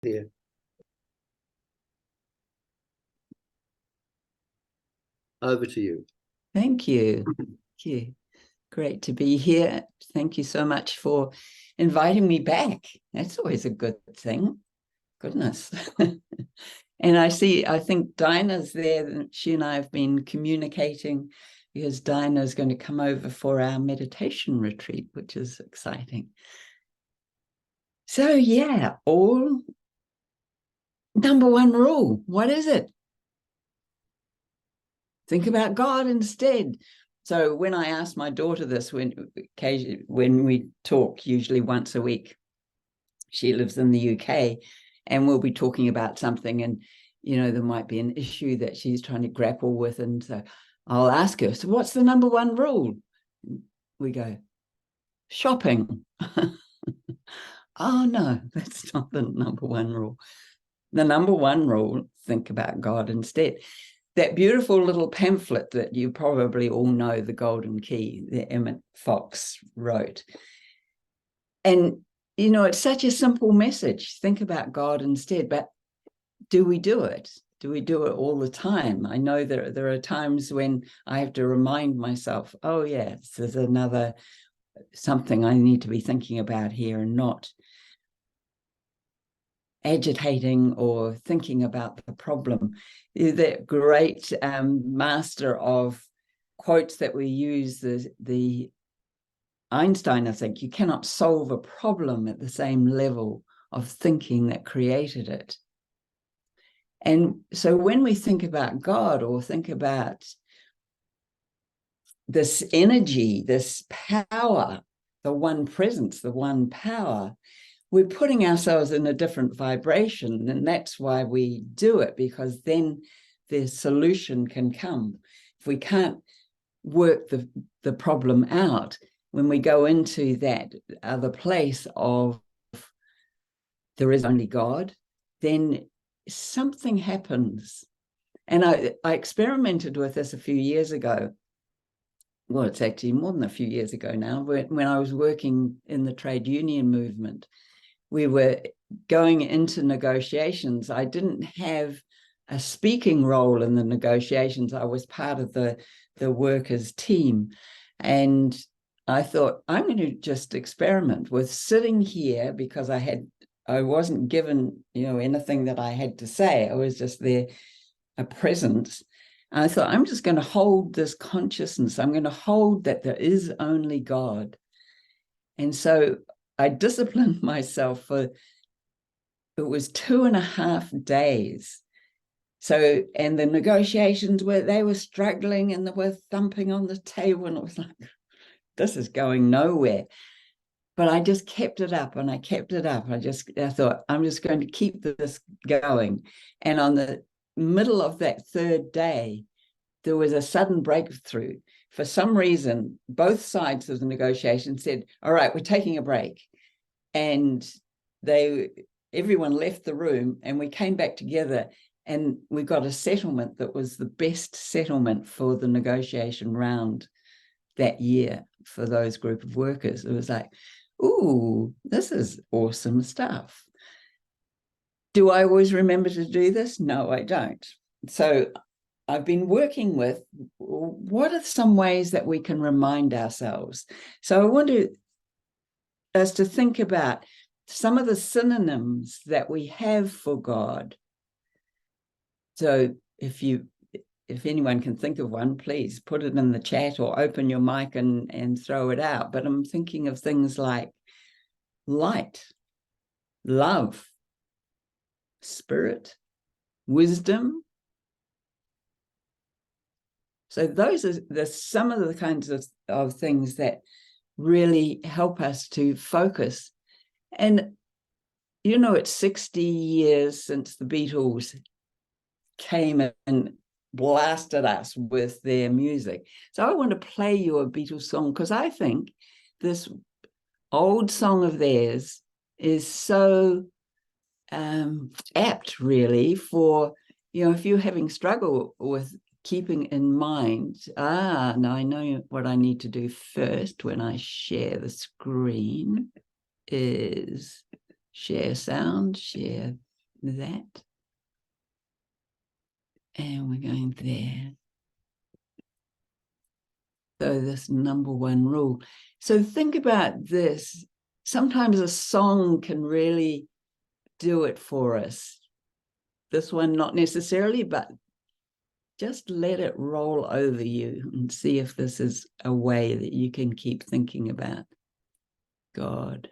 you. Over to you. Thank you. Thank you. Great to be here. Thank you so much for inviting me back. That's always a good thing. Goodness. And I think Dinah's there. She and I have been communicating because Dinah is going to come over for our meditation retreat, which is exciting. So yeah, all number one rule. What is it? Think about God instead. So when I ask my daughter this, when we talk, usually once a week, she lives in the UK, and we'll be talking about something, and there might be an issue that she's trying to grapple with, and so I'll ask her, so what's the number one rule? We go, shopping. Oh no, that's not the number one rule. The number one rule, think about God instead. That beautiful little pamphlet that you probably all know, The Golden Key, that Emmett Fox wrote. And, it's such a simple message. Think about God instead. But do we do it? Do we do it all the time? I know there are times when I have to remind myself, oh, yes, there's another something I need to be thinking about here, and not agitating or thinking about the problem. That great master of quotes that we use, the Einstein, I think, you cannot solve a problem at the same level of thinking that created it. And so when we think about God, or think about this energy, this power, the one presence, the one power, we're putting ourselves in a different vibration. And that's why we do it, because then the solution can come. If we can't work the problem out, when we go into that other place of there is only God, then something happens. And I experimented with this a few years ago. Well, it's actually more than a few years ago now, when I was working in the trade union movement. We were going into negotiations. I didn't have a speaking role in the negotiations. I was part of the workers' team. And I thought, I'm going to just experiment with sitting here, because I wasn't given, anything that I had to say. I was just there, a presence. And I thought, I'm just going to hold this consciousness. I'm going to hold that there is only God. And so I disciplined myself for, it was 2.5 days. So, and the negotiations they were struggling, and they were thumping on the table, and it was like, this is going nowhere. But I just kept it up, and I kept it up. I thought, I'm just going to keep this going. And on the middle of that third day, there was a sudden breakthrough. For some reason, both sides of the negotiation said, all right, we're taking a break. And everyone left the room, and we came back together, and we got a settlement that was the best settlement for the negotiation round that year for those group of workers. It was like, ooh, this is awesome stuff. Do I always remember to do this? No, I don't. So I've been working with, what are some ways that we can remind ourselves? So I want us to think about some of the synonyms that we have for God. So if anyone can think of one, please put it in the chat, or open your mic and throw it out. But I'm thinking of things like light, love, spirit, wisdom. So those are some of the kinds of things that really help us to focus. And, it's 60 years since the Beatles came and blasted us with their music. So I want to play you a Beatles song, because I think this old song of theirs is so apt, really, for, if you're having struggle with keeping in mind, now I know what I need to do first when I share the screen is share sound, share that. And we're going there. So this number one rule. So think about this. Sometimes a song can really do it for us. This one, not necessarily, but just let it roll over you and see if this is a way that you can keep thinking about God.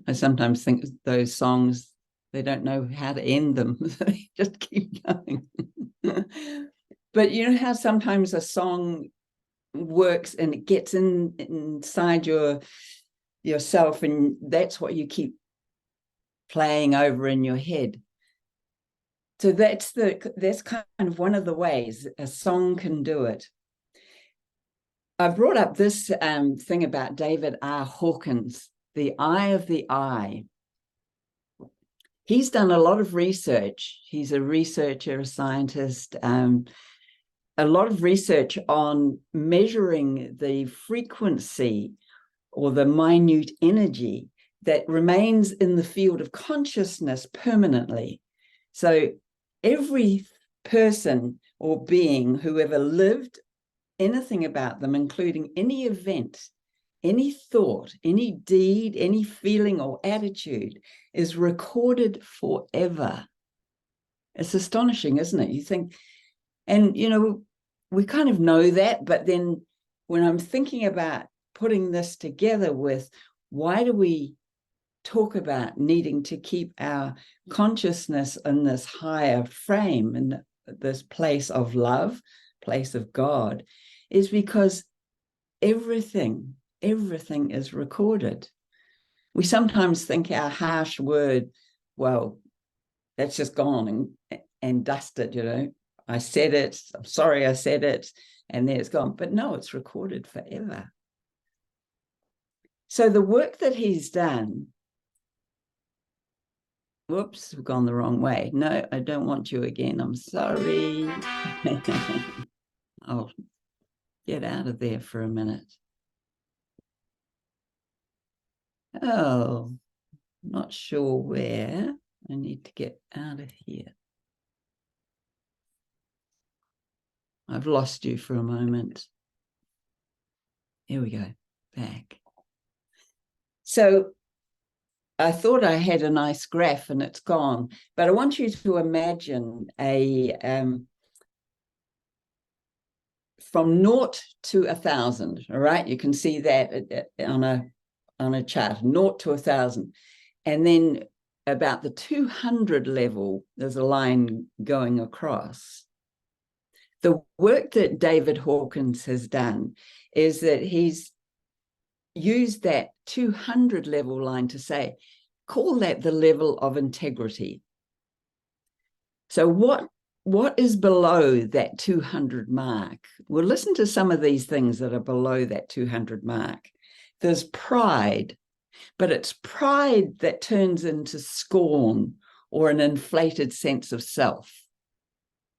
I sometimes think those songs, they don't know how to end them. They just keep going. But you know how sometimes a song works and it gets inside yourself, and that's what you keep playing over in your head. So that's kind of one of the ways a song can do it. I've brought up this thing about David R. Hawkins, the eye of the eye. He's done a lot of research. He's a researcher, a scientist, a lot of research on measuring the frequency or the minute energy that remains in the field of consciousness permanently. So every person or being who ever lived, anything about them, including any event, any thought, any deed, any feeling or attitude, is recorded forever. It's astonishing, isn't it? You think, and we kind of know that, but then when I'm thinking about putting this together with why do we talk about needing to keep our consciousness in this higher frame, in this place of love, place of God, is because everything is recorded. We sometimes think our harsh word, well, that's just gone and dusted, I said it, I'm sorry I said it, and there it's gone. But no, it's recorded forever. So the work that he's done, whoops, we've gone the wrong way. No, I don't want you again. I'm sorry. I'll get out of there for a minute. Oh, not sure where. I need to get out of here. I've lost you for a moment. Here we go, back. So I thought I had a nice graph and it's gone, but I want you to imagine from 0 to 1,000, all right? You can see that on a chart, 0 to 1,000. And then about the 200 level, there's a line going across. The work that David Hawkins has done is that he's used that 200 level line to say, call that the level of integrity. So what is below that 200 mark? Well, listen to some of these things that are below that 200 mark. There's pride, but it's pride that turns into scorn or an inflated sense of self.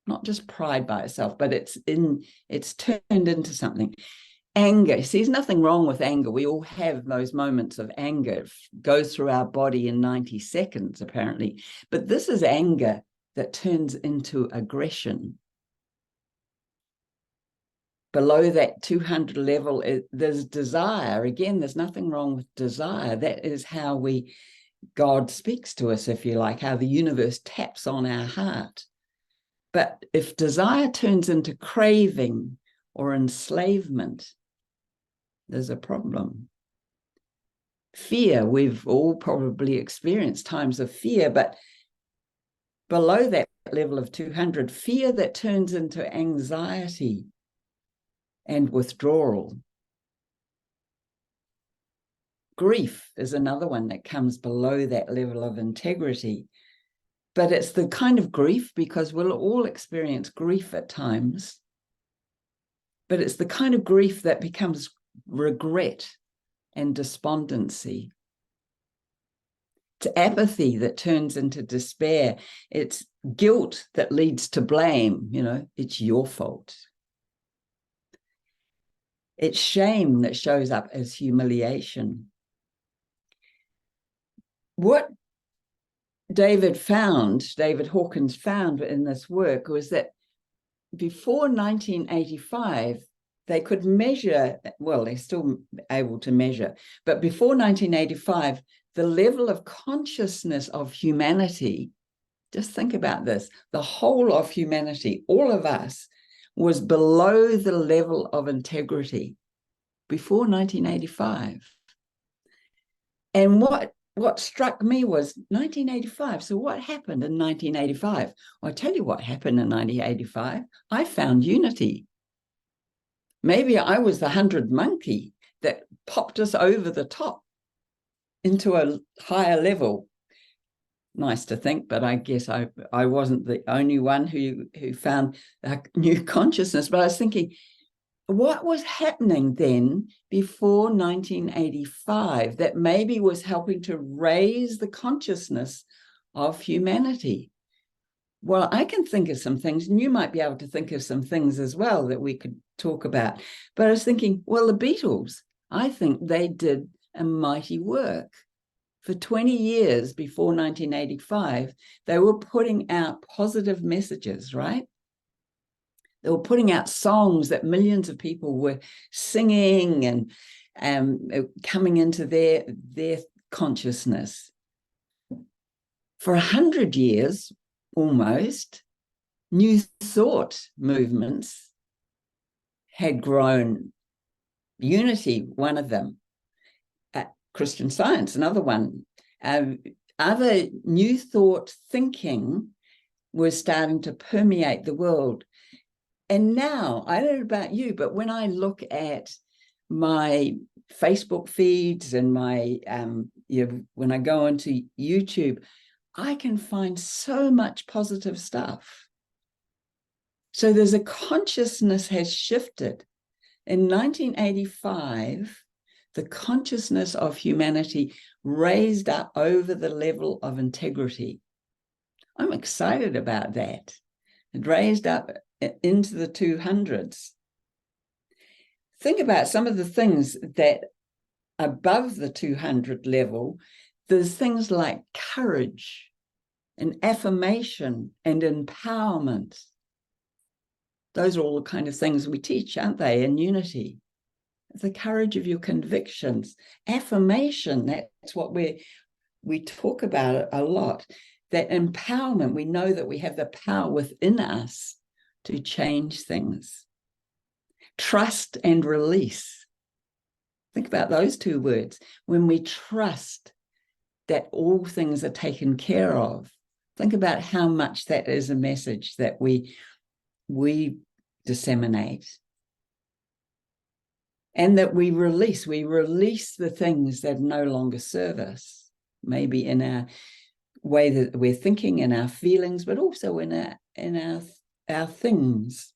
Not just pride by itself, but it's turned into something. Anger. See, there's nothing wrong with anger. We all have those moments of anger. It goes through our body in 90 seconds, apparently. But this is anger that turns into aggression. Below that 200 level, there's desire. Again, there's nothing wrong with desire. That is how God speaks to us, if you like, how the universe taps on our heart. But if desire turns into craving or enslavement, there's a problem. Fear, we've all probably experienced times of fear, but below that level of 200, fear that turns into anxiety and withdrawal. Grief is another one that comes below that level of integrity. But it's the kind of grief, because we'll all experience grief at times, but it's the kind of grief that becomes regret and despondency. It's apathy that turns into despair. It's guilt that leads to blame. It's your fault. It's shame that shows up as humiliation. What David Hawkins found in this work was that before 1985, they could measure, well, they're still able to measure, but before 1985, the level of consciousness of humanity, just think about this, the whole of humanity, all of us, was below the level of integrity before 1985. And what struck me was 1985. So what happened in 1985? Well, I'll tell you what happened in 1985. I found unity. Maybe I was the 100 monkey that popped us over the top into a higher level. Nice to think, but I guess I wasn't the only one who found a new consciousness. But I was thinking, what was happening then before 1985 that maybe was helping to raise the consciousness of humanity? Well, I can think of some things, and you might be able to think of some things as well that we could talk about. But I was thinking, well, the Beatles, I think they did a mighty work. For 20 years before 1985, they were putting out positive messages, right? They were putting out songs that millions of people were singing and coming into their consciousness. For 100 years, almost, New Thought movements had grown. Unity, one of them. Christian Science, another one. Other New Thought thinking was starting to permeate the world. And now, I don't know about you, but when I look at my Facebook feeds and my, when I go onto YouTube, I can find so much positive stuff. So there's a consciousness has shifted. In 1985, the consciousness of humanity raised up over the level of integrity. I'm excited about that. It raised up into the 200s. Think about some of the things that above the 200 level, there's things like courage and affirmation and empowerment. Those are all the kind of things we teach, aren't they, in Unity? The courage of your convictions, affirmation, that's what we talk about a lot. That empowerment, we know that we have the power within us to change things. Trust and release. Think about those two words. When we trust that all things are taken care of, think about how much that is a message that we disseminate. And that we release the things that no longer serve us, maybe in our way that we're thinking, in our feelings, but also in our things.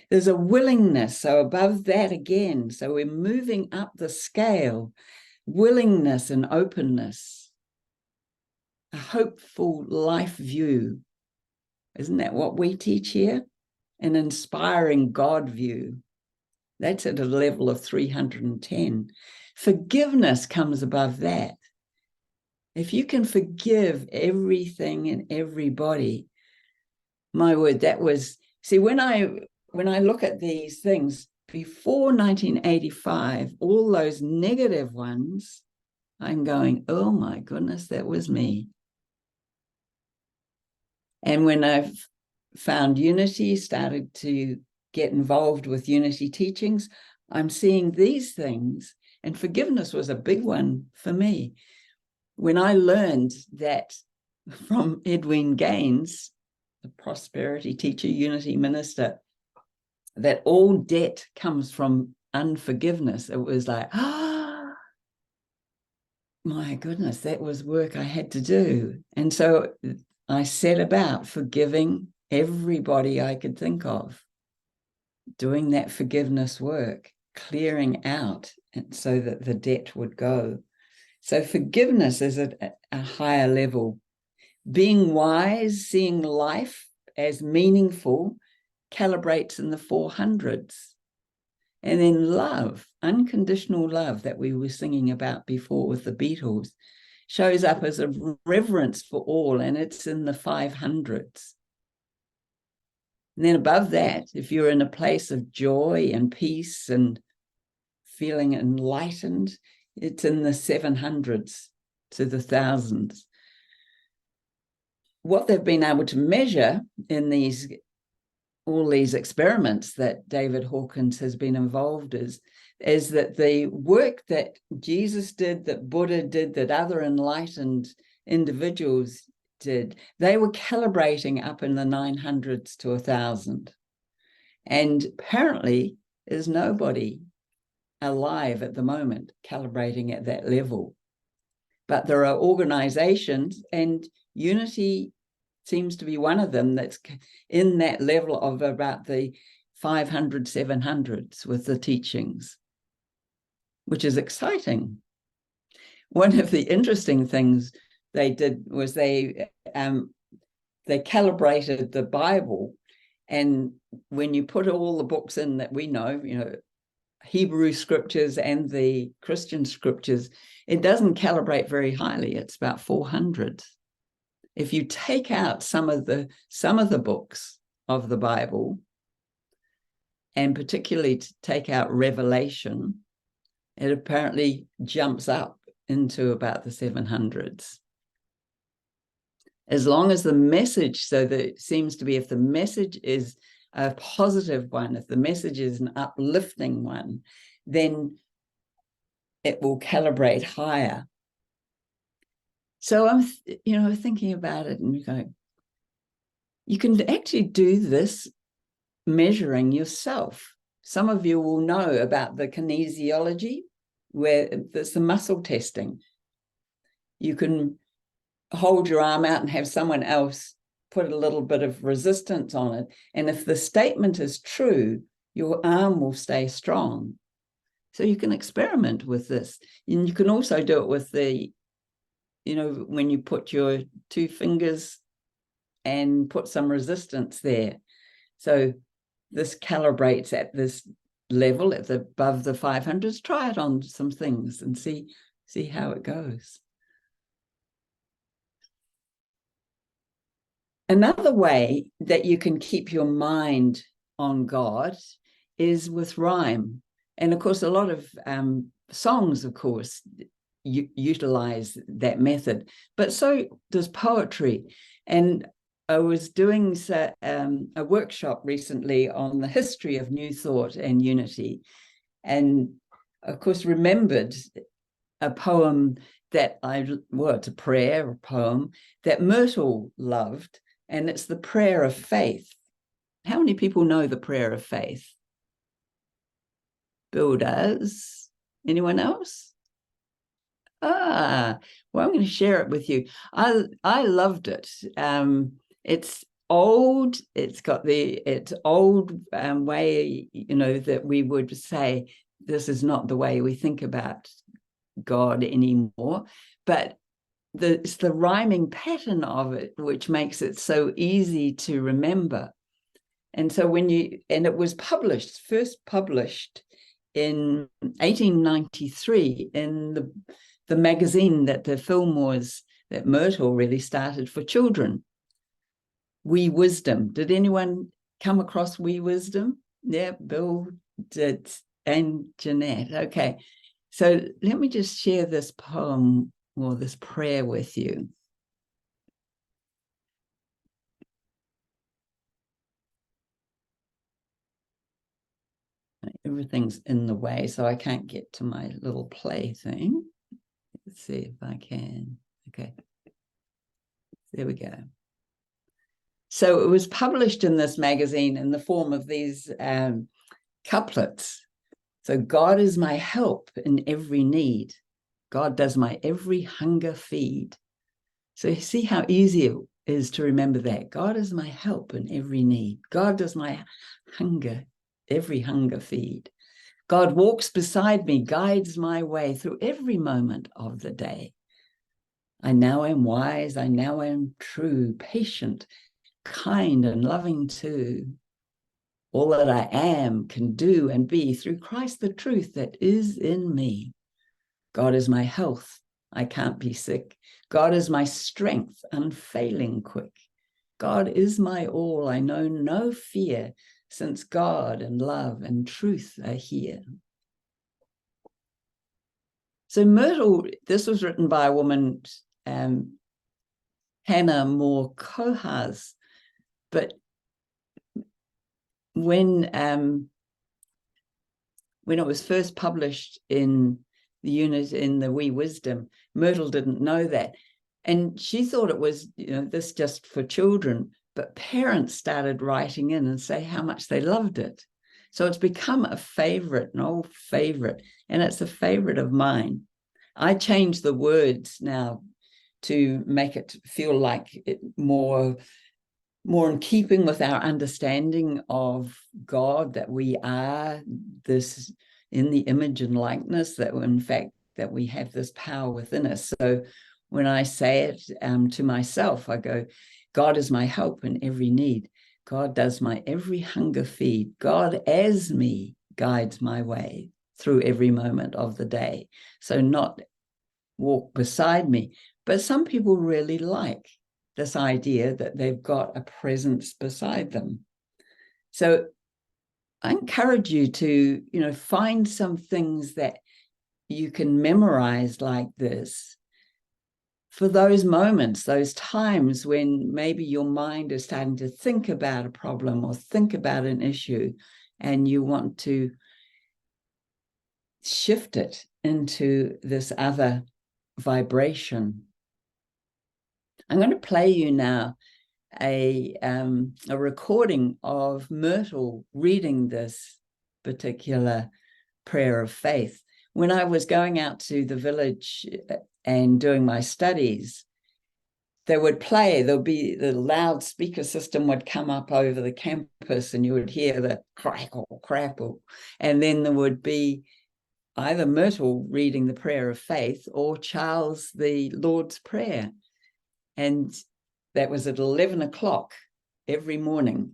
There's a willingness, so above that again, so we're moving up the scale, willingness and openness, a hopeful life view. Isn't that what we teach here? An inspiring God view. That's at a level of 310. Forgiveness comes above that. If you can forgive everything and everybody, my word, that was, see, when I look at these things, before 1985, all those negative ones, I'm going, oh my goodness, that was me. And when I've found Unity, started to get involved with Unity teachings, I'm seeing these things, and forgiveness was a big one for me. When I learned that from Edwin Gaines, the prosperity teacher, Unity minister, that all debt comes from unforgiveness, it was like, my goodness, that was work I had to do. And so I set about forgiving everybody I could think of, doing that forgiveness work, clearing out so that the debt would go. So forgiveness is at a higher level. Being wise, seeing life as meaningful, calibrates in the 400s. And then love, unconditional love that we were singing about before with the Beatles, shows up as a reverence for all, and it's in the 500s. And then above that, if you're in a place of joy and peace and feeling enlightened, it's in the 700s to the thousands. What they've been able to measure in all these experiments that David Hawkins has been involved is that the work that Jesus did, that Buddha did, that other enlightened individuals did, they were calibrating up in the 900s to 1,000. And apparently there's nobody alive at the moment calibrating at that level. But there are organizations, and Unity seems to be one of them, that's in that level of about the 500, 700s with the teachings, which is exciting. One of the interesting things they did was they calibrated the Bible, and when you put all the books in that we know, Hebrew scriptures and the Christian scriptures, it doesn't calibrate very highly. It's about 400. If you take out some of the books of the Bible, and particularly to take out Revelation, it apparently jumps up into about the 700s. As long as the message, so that it seems to be, if the message is a positive one, if the message is an uplifting one, then it will calibrate higher. So I'm, thinking about it and going, you can actually do this measuring yourself. Some of you will know about the kinesiology, where there's the muscle testing. You can hold your arm out and have someone else put a little bit of resistance on it. And if the statement is true, your arm will stay strong. So you can experiment with this. And you can also do it with when you put your 2 fingers and put some resistance there. So this calibrates at this level, above the 500s. Try it on some things and see how it goes. Another way that you can keep your mind on God is with rhyme. And of course, a lot of songs, of course, utilize that method, but so does poetry. And I was doing a workshop recently on the history of New Thought and unity, and of course remembered a poem that it's a prayer, a poem that Myrtle loved, and it's the Prayer of Faith. How many people know the Prayer of Faith? Bill does. Anyone else? Well, I'm going to share it with you. I loved it. It's old. It's got it's old way, that we would say this is not the way we think about God anymore. But it's the rhyming pattern of it which makes it so easy to remember. And so it was first published in 1893 in the magazine that the film was, that Myrtle really started for children, Wee Wisdom. Did anyone come across Wee Wisdom? Yeah, Bill did, and Jeanette. Okay, so let me just share this poem or this prayer with you. Everything's in the way, so I can't get to my little play thing. Let's see if I can. Okay. There we go. So it was published in this magazine in the form of these couplets. So God is my help in every need. God does my every hunger feed. So you see how easy it is to remember that. God is my help in every need. God does my every hunger feed. God walks beside me, guides my way through every moment of the day. I now am wise, I now am true, patient, kind, and loving too. All that I am, can do, and be through Christ the truth that is in me. God is my health, I can't be sick. God is my strength, unfailing quick. God is my all, I know no fear, since God and love and truth are here. So Myrtle, this was written by a woman, Hannah Moore Kohas, but when it was first published in the unit in the Wee Wisdom, Myrtle didn't know that. And she thought it was, this just for children, but parents started writing in and say how much they loved it. So it's become a favorite, an old favorite, and it's a favorite of mine. I changed the words now to make it feel like it more in keeping with our understanding of God, that we are this in the image and likeness, that in fact, that we have this power within us. So when I say it to myself, I go, God is my help in every need. God does my every hunger feed. God as me guides my way. through every moment of the day. So not walk beside me. But some people really like this idea that they've got a presence beside them. So I encourage you to, find some things that you can memorize like this for those moments, those times when maybe your mind is starting to think about a problem or think about an issue, and you want to shift it into this other vibration. I'm going to play you now a recording of Myrtle reading this particular prayer of faith. When I was going out to the village and doing my studies, they would play, there'll be the loudspeaker system would come up over the campus and you would hear the crackle, crackle. And then there would be either Myrtle reading the prayer of faith or Charles, the Lord's Prayer. And that was at 11 o'clock every morning.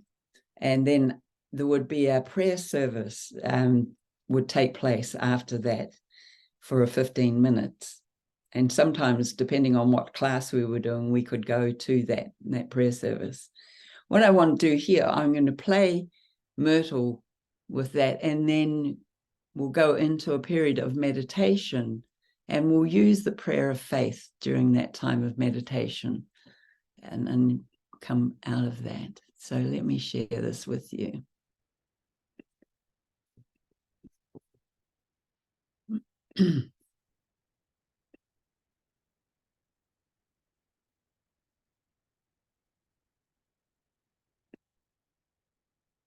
And then there would be a prayer service would take place after that for 15 minutes. And sometimes, depending on what class we were doing, we could go to that prayer service. What I want to do here, I'm going to play Myrtle with that, and then we'll go into a period of meditation, and we'll use the prayer of faith during that time of meditation and come out of that. So let me share this with you.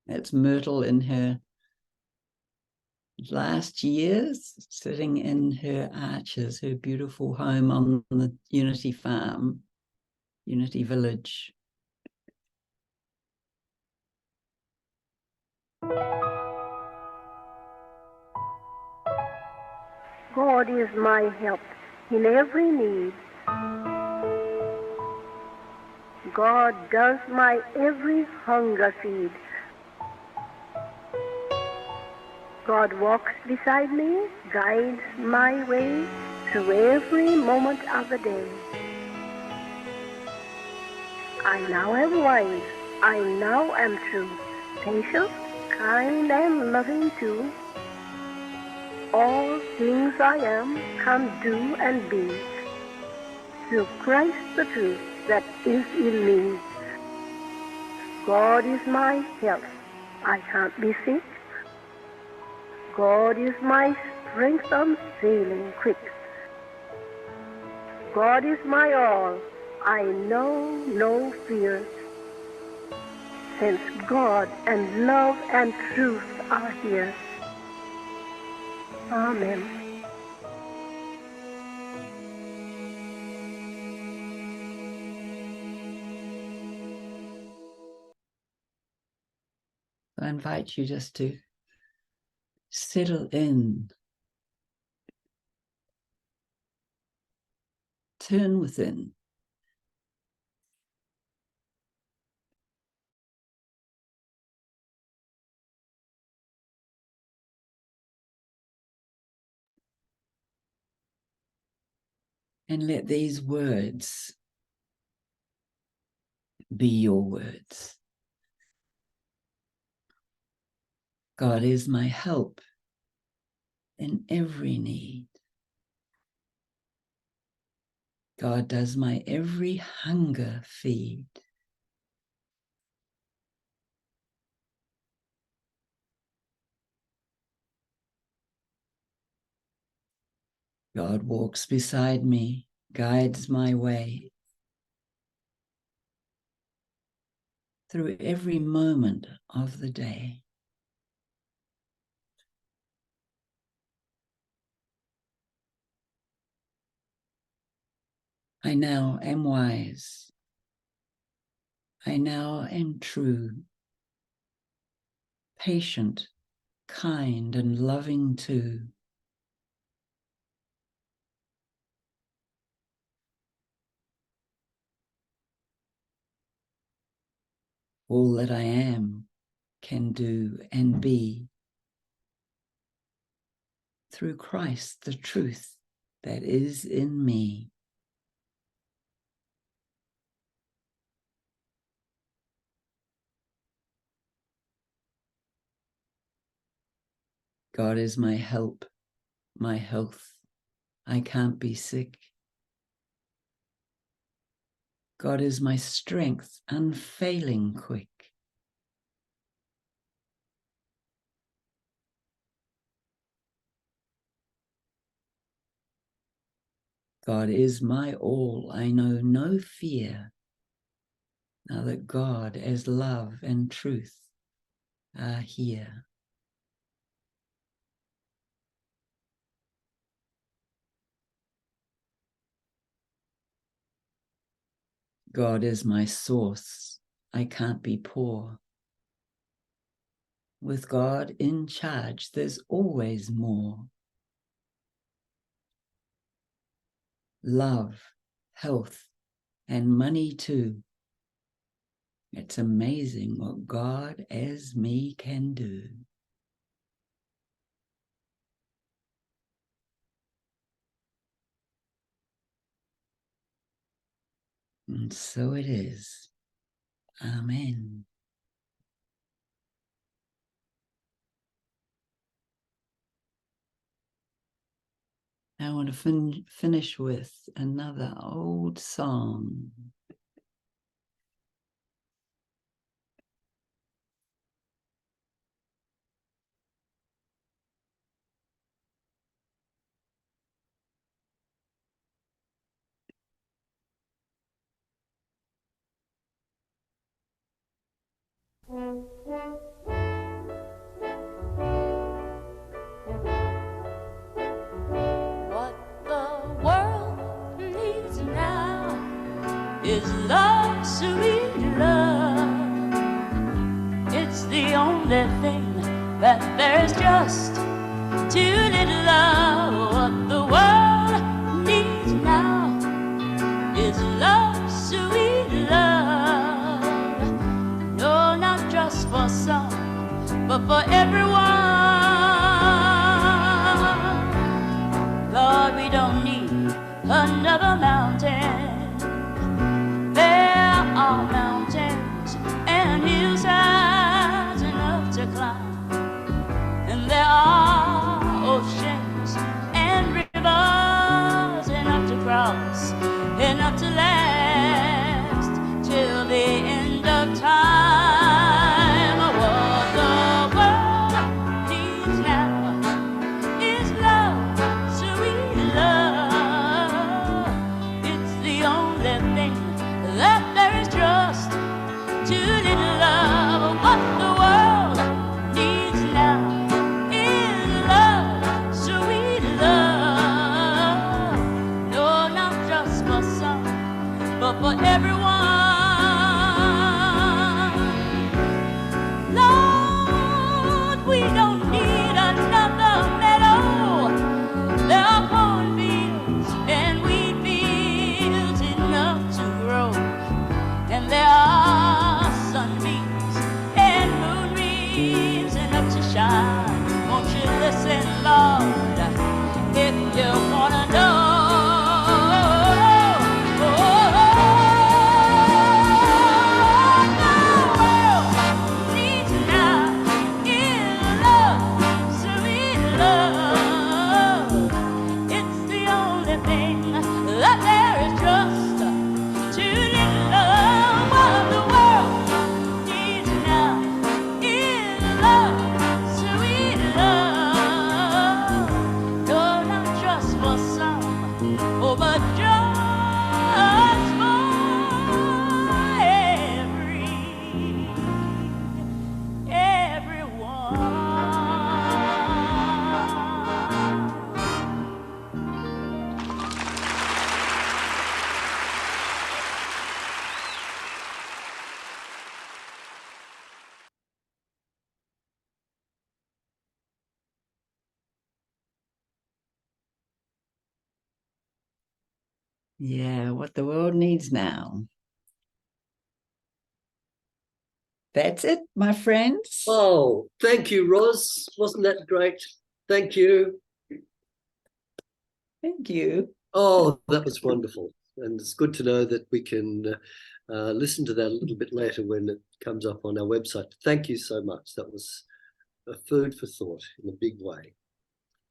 That's Myrtle in her last years, sitting in her arches, her beautiful home on the Unity Farm, Unity Village. God is my help in every need. God does my every hunger feed. God walks beside me, guides my way through every moment of the day. I now am wise, I now am true, patient, kind, and loving too. All things I am, can do, and be, through Christ the truth that is in me. God is my health, I can't be sick. God is my strength unfailing quick. God is my all, I know no fear. Since God and love and truth are here. Amen. I invite you just to settle in, turn within. And let these words be your words. God is my help in every need. God does my every hunger feed. God walks beside me, guides my way through every moment of the day. I now am wise. I now am true, patient, kind, and loving too. All that I am, can do, and be through Christ, the truth that is in me. God is my help, my health. I can't be sick. God is my strength, unfailing quick. God is my all, I know no fear, now that God as love and truth are here. God is my source, I can't be poor. With God in charge, there's always more. Love, health, and money too. It's amazing what God as me can do. And so it is. Amen. I want to finish with another old song. What the world needs now is love, sweet love. It's the only thing that there's just too little of. What the world needs now is love, sweet love. No, not just for some, but for everyone. Lord, we don't need another mountain. There are mountains and hillsides enough to climb, and there are oceans and rivers enough to cross, enough to last till the end of time. What the world needs now is love, sweet love. It's the only thing that there is just too little of. What the world needs now is love, sweet love. No, not just for some, but for everyone. Lord, we don't need another meadow. There are cornfields and wheat fields enough to grow, and there are sunbeams and moonbeams enough to shine. Won't you listen, Lord, if you wanna know? Yeah, what the world needs now. That's it, my friends. Oh, thank you, Ros. Wasn't that great? Thank you. Thank you. Oh, that was wonderful. And it's good to know that we can listen to that a little bit later when it comes up on our website. Thank you so much. That was a food for thought in a big way.